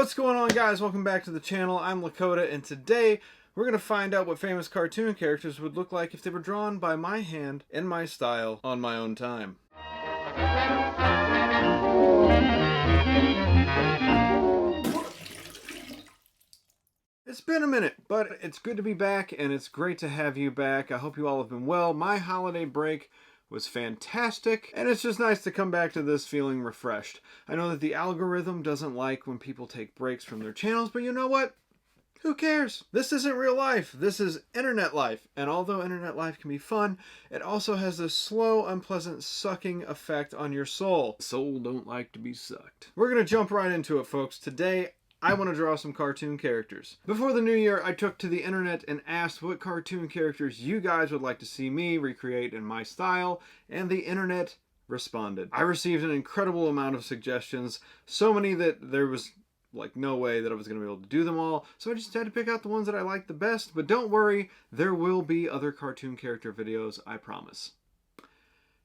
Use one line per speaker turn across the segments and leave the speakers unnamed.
What's going on, guys? Welcome back to the channel. I'm Lakota, and today we're going to find out what famous cartoon characters would look like if they were drawn by my hand in my style on my own time. It's been a minute, but it's good to be back, and it's great to have you back. I hope you all have been well. My holiday break was fantastic, and it's just nice to come back to this feeling refreshed. I know that the algorithm doesn't like when people take breaks from their channels, but you know what? Who cares? This isn't real life. This is internet life. And although internet life can be fun, it also has this slow, unpleasant sucking effect on your soul. Soul don't like to be sucked. We're gonna jump right into it, folks. Today, I want to draw some cartoon characters. Before the new year, I took to the internet and asked what cartoon characters you guys would like to see me recreate in my style, and the internet responded. I received an incredible amount of suggestions, so many that there was like no way that I was going to be able to do them all, so I just had to pick out the ones that I liked the best. But don't worry, there will be other cartoon character videos, I promise.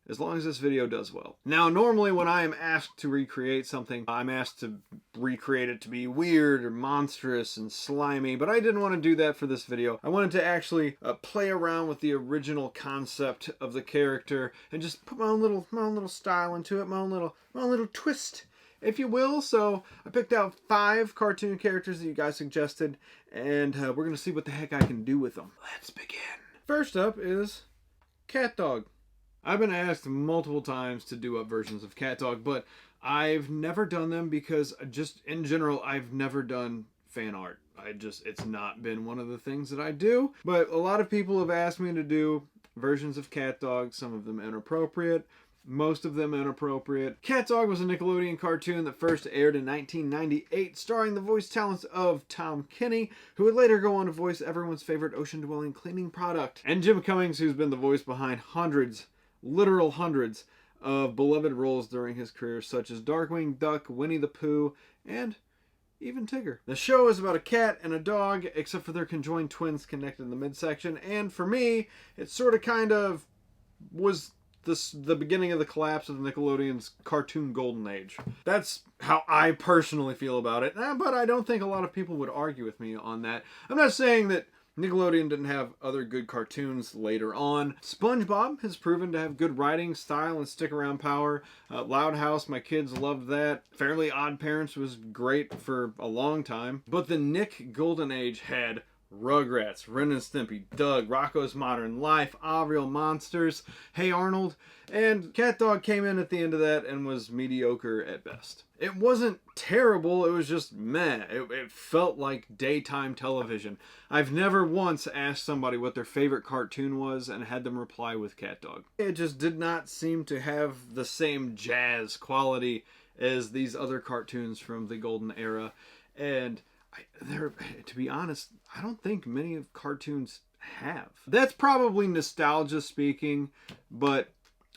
As long as this video does well. Now, normally when I am asked to recreate something, I'm asked to recreate it to be weird or monstrous and slimy, but I didn't want to do that for this video. I wanted to actually play around with the original concept of the character and just put my own little style into it, my own little twist, if you will. So I picked out 5 cartoon characters that you guys suggested, and we're gonna see what the heck I can do with them. Let's begin. First up is CatDog. I've been asked multiple times to do up versions of CatDog, but I've never done them because just in general, I've never done fan art. It's not been one of the things that I do. But a lot of people have asked me to do versions of CatDog, some of them inappropriate, most of them inappropriate. CatDog was a Nickelodeon cartoon that first aired in 1998, starring the voice talents of Tom Kenny, who would later go on to voice everyone's favorite ocean-dwelling cleaning product, and Jim Cummings, who's been the voice behind literal hundreds of beloved roles during his career, such as Darkwing Duck, Winnie the Pooh, and even Tigger. The show is about a cat and a dog, except for their conjoined twins connected in the midsection, and for me, it sort of kind of was the beginning of the collapse of Nickelodeon's cartoon golden age. That's how I personally feel about it, but I don't think a lot of people would argue with me on that. I'm not saying that Nickelodeon didn't have other good cartoons later on. SpongeBob has proven to have good writing, style, and stick-around power. Loud House, my kids loved that. Fairly Odd Parents was great for a long time. But the Nick Golden Age had Rugrats, Ren and Stimpy, Doug, Rocko's Modern Life, Ah Real Monsters, Hey Arnold, and CatDog came in at the end of that and was mediocre at best. It wasn't terrible, it was just meh. It felt like daytime television. I've never once asked somebody what their favorite cartoon was and had them reply with CatDog. It just did not seem to have the same jazz quality as these other cartoons from the golden era, and to be honest, I don't think many of cartoons have. That's probably nostalgia speaking, but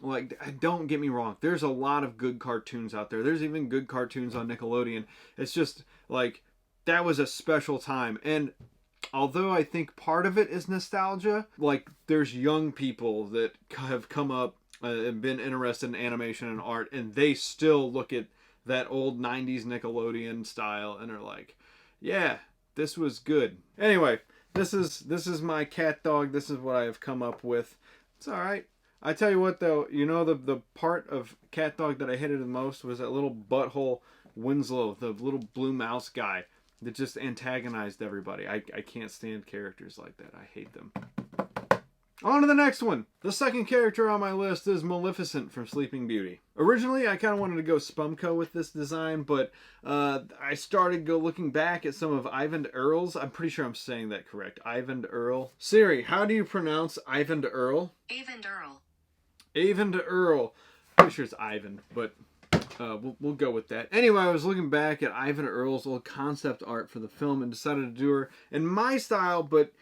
like, don't get me wrong, there's a lot of good cartoons out there. There's even good cartoons on Nickelodeon. It's just like, that was a special time. And although I think part of it is nostalgia, like there's young people that have come up and been interested in animation and art, and they still look at that old 90s Nickelodeon style and are like, yeah, this was good. Anyway, this is my CatDog. This is what I have come up with. It's all right. I tell you what, though, you know, the part of CatDog that I hated the most was that little butthole Winslow, the little blue mouse guy that just antagonized everybody. I can't stand characters like that. I hate them. On to the next one. The second character on my list is Maleficent from Sleeping Beauty. Originally, I kind of wanted to go Spumco with this design, but I started looking back at some of Ivan Earl's. I'm pretty sure I'm saying that correct. Ivan Earl. Siri, how do you pronounce Ivan Earl?
Ivan Earl.
Ivan Earl. Pretty sure it's Ivan, but we'll go with that. Anyway, I was looking back at Ivan Earl's old concept art for the film and decided to do her in my style, but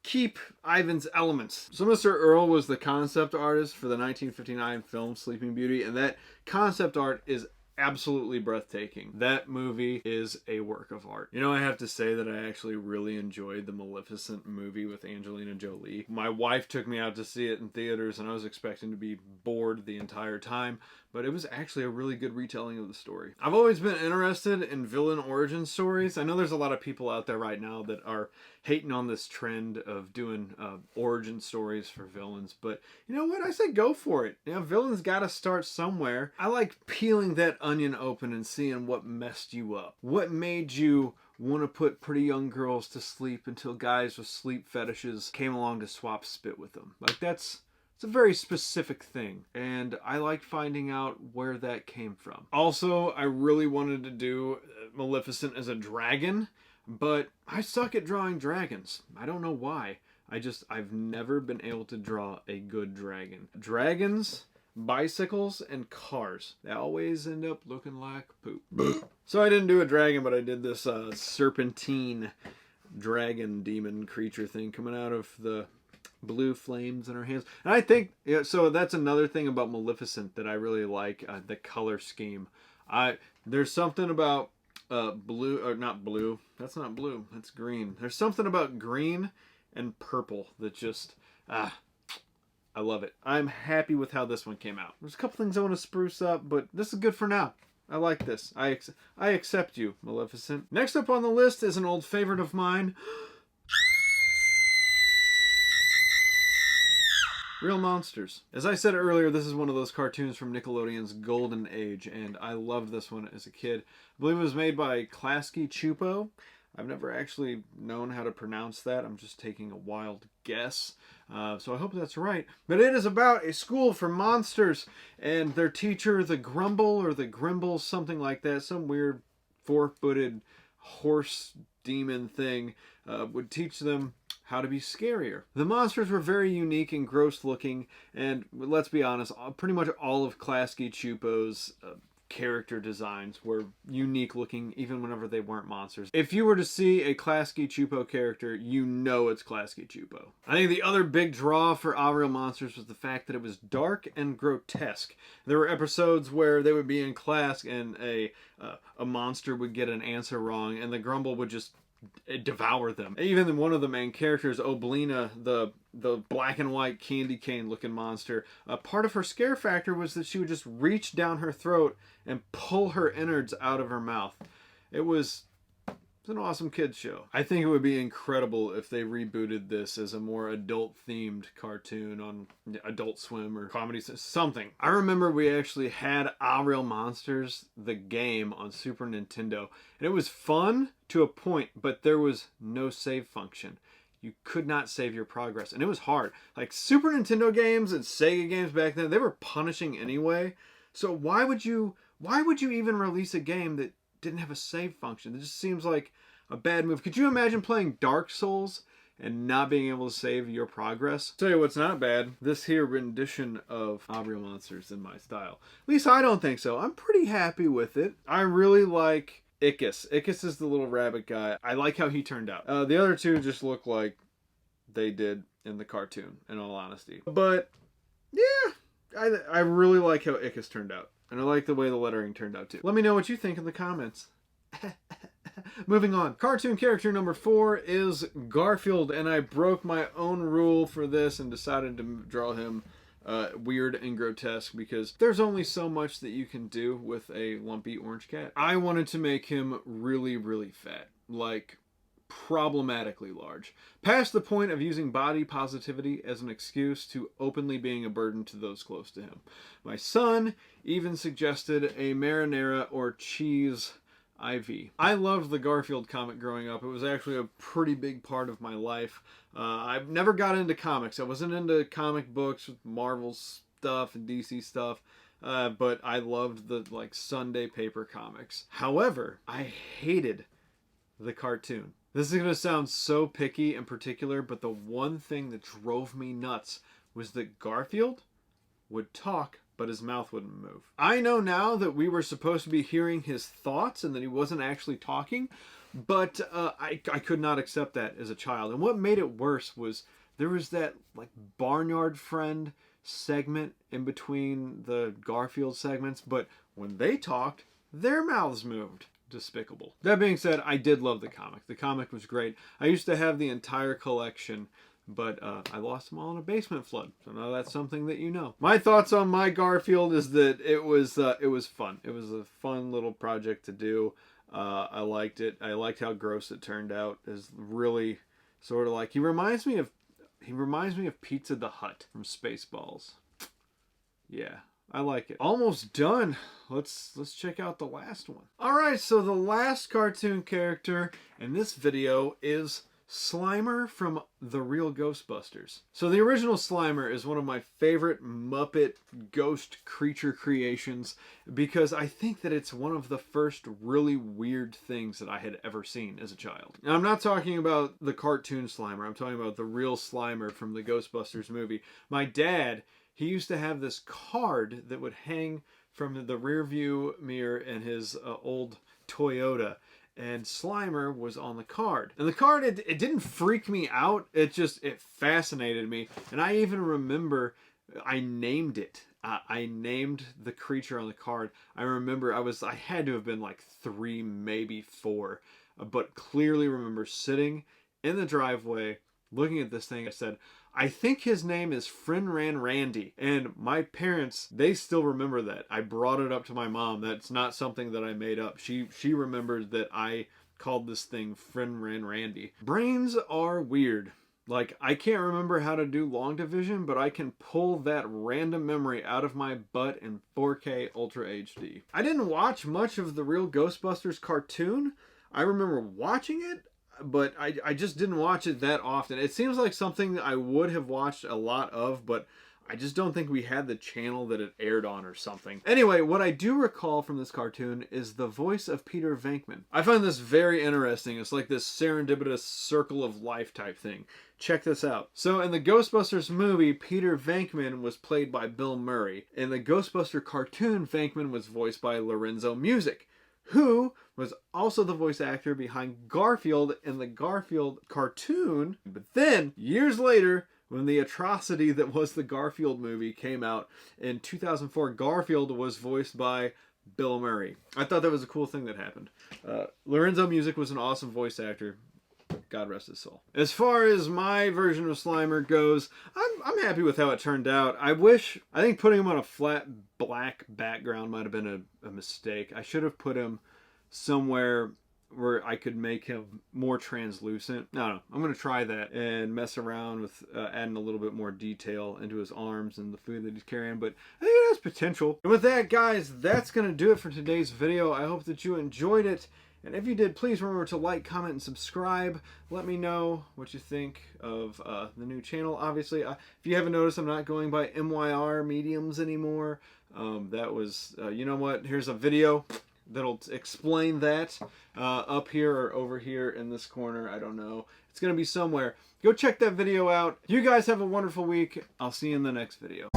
keep Ivan's elements. So Mr. Earl was the concept artist for the 1959 film Sleeping Beauty, and that concept art is absolutely breathtaking. That movie is a work of art. You know, I have to say that I actually really enjoyed the Maleficent movie with Angelina Jolie. My wife took me out to see it in theaters, and I was expecting to be bored the entire time, but it was actually a really good retelling of the story. I've always been interested in villain origin stories. I know there's a lot of people out there right now that are hating on this trend of doing origin stories for villains, but you know what? I say go for it. You know, villains got to start somewhere. I like peeling that onion open and seeing what messed you up. What made you want to put pretty young girls to sleep until guys with sleep fetishes came along to swap spit with them. Like, it's a very specific thing, and I like finding out where that came from. Also, I really wanted to do Maleficent as a dragon, but I suck at drawing dragons. I don't know why. I've never been able to draw a good dragon. Dragons, bicycles, and cars, they always end up looking like poop. So I didn't do a dragon, but I did this serpentine dragon demon creature thing coming out of the blue flames in her hands. And I think, yeah, so that's another thing about Maleficent that I really like, the color scheme. There's something about blue, or not blue, that's not blue, that's green. There's something about green and purple that just, I love it. I'm happy with how this one came out. There's a couple things I want to spruce up, but this is good for now. I like this. I accept you, Maleficent. Next up on the list is an old favorite of mine. Real Monsters. As I said earlier, this is one of those cartoons from Nickelodeon's golden age, and I loved this one as a kid. I believe it was made by Klasky Csupo. I've never actually known how to pronounce that. I'm just taking a wild guess. So I hope that's right. But it is about a school for monsters and their teacher, the Grumble or the Grimble, something like that. Some weird four-footed horse demon thing would teach them how to be scarier. The monsters were very unique and gross looking, and let's be honest, pretty much all of Klasky Csupo's character designs were unique looking even whenever they weren't monsters. If you were to see a Klasky Csupo character, you know it's Klasky Csupo. I think the other big draw for Real Monsters was the fact that it was dark and grotesque. There were episodes where they would be in class and a monster would get an answer wrong and the Grumble would just devour them. Even one of the main characters, Oblina, the black and white candy cane looking monster, part of her scare factor was that she would just reach down her throat and pull her innards out of her mouth. It was an awesome kids show. I think it would be incredible if they rebooted this as a more adult themed cartoon on Adult Swim or Comedy, something. I remember we actually had Real Monsters, the game, on Super Nintendo, and it was fun to a point, but there was no save function. You could not save your progress, and it was hard. Like Super Nintendo games and Sega games back then, they were punishing anyway. So why would you even release a game that didn't have a save function? It just seems like a bad move. Could you imagine playing Dark Souls and not being able to save your progress? Tell you what's not bad, this here rendition of Real Monsters in my style. At least I don't think so. I'm pretty happy with it. I really like Ickis. Ickis is the little rabbit guy. I like how he turned out. The other two just look like they did in the cartoon, in all honesty. But yeah, I really like how Ickis turned out. And I like the way the lettering turned out too. Let me know what you think in the comments. Moving on. Cartoon character number 4 is Garfield, and I broke my own rule for this and decided to draw him weird and grotesque because there's only so much that you can do with a lumpy orange cat. I wanted to make him really, really fat. Like, problematically large. Past the point of using body positivity as an excuse to openly being a burden to those close to him. My son even suggested a marinara or cheese IV. I loved the Garfield comic growing up. It was actually a pretty big part of my life. I've never got into comics. I wasn't into comic books with Marvel stuff and DC stuff. But I loved the Sunday paper comics. However, I hated the cartoon. This is going to sound so picky and particular, but the one thing that drove me nuts was that Garfield would talk, but his mouth wouldn't move. I know now that we were supposed to be hearing his thoughts and that he wasn't actually talking, but I could not accept that as a child. And what made it worse was there was that Barnyard Friend segment in between the Garfield segments, but when they talked, their mouths moved. Despicable. That being said, I did love the comic. The comic was great. I used to have the entire collection but I lost them all in a basement flood. So now that's something that you know. My thoughts on my Garfield is that it was fun. It was a fun little project to do. I liked it. I liked how gross it turned out. It's really sort of like he reminds me of Pizza the Hut from Spaceballs. Yeah, I like it. Almost done. Let's check out the last one. All right, so the last cartoon character in this video is Slimer from The Real Ghostbusters. So the original Slimer is one of my favorite Muppet ghost creature creations because I think that it's one of the first really weird things that I had ever seen as a child. Now, I'm not talking about the cartoon Slimer. I'm talking about the real Slimer from the Ghostbusters movie. My dad, he used to have this card that would hang from the rear view mirror in his old Toyota. And Slimer was on the card. And the card, it didn't freak me out. It fascinated me. And I even remember I named it. I named the creature on the card. I remember I had to have been like 3, maybe 4. But clearly remember sitting in the driveway, looking at this thing. I said, I think his name is Frinran Randy. And my parents, they still remember that. I brought it up to my mom. That's not something that I made up. She remembered that I called this thing Frinran Randy. Brains are weird. Like, I can't remember how to do long division, but I can pull that random memory out of my butt in 4K Ultra HD. I didn't watch much of the Real Ghostbusters cartoon. I remember watching it, but I just didn't watch it that often. It seems like something that I would have watched a lot of, but I just don't think we had the channel that it aired on or something. Anyway, what I do recall from this cartoon is the voice of Peter Venkman. I find this very interesting. It's like this serendipitous circle of life type thing. Check this out. So in the Ghostbusters movie, Peter Venkman was played by Bill Murray. In the Ghostbuster cartoon, Venkman was voiced by Lorenzo Music, who was also the voice actor behind Garfield in the Garfield cartoon. But then, years later, when the atrocity that was the Garfield movie came out in 2004, Garfield was voiced by Bill Murray. I thought that was a cool thing that happened. Lorenzo Music was an awesome voice actor. God rest his soul. As far as my version of Slimer goes, I'm happy with how it turned out. I think putting him on a flat black background might have been a mistake. I should have put him somewhere where I could make him more translucent. No, I'm going to try that and mess around with adding a little bit more detail into his arms and the food that he's carrying, but I think it has potential. And with that, guys, that's going to do it for today's video. I hope that you enjoyed it. And if you did, please remember to like, comment, and subscribe. Let me know what you think of the new channel. Obviously, if you haven't noticed, I'm not going by MYR mediums anymore. That was, you know what? Here's a video that'll explain that up here or over here in this corner. I don't know. It's going to be somewhere. Go check that video out. You guys have a wonderful week. I'll see you in the next video.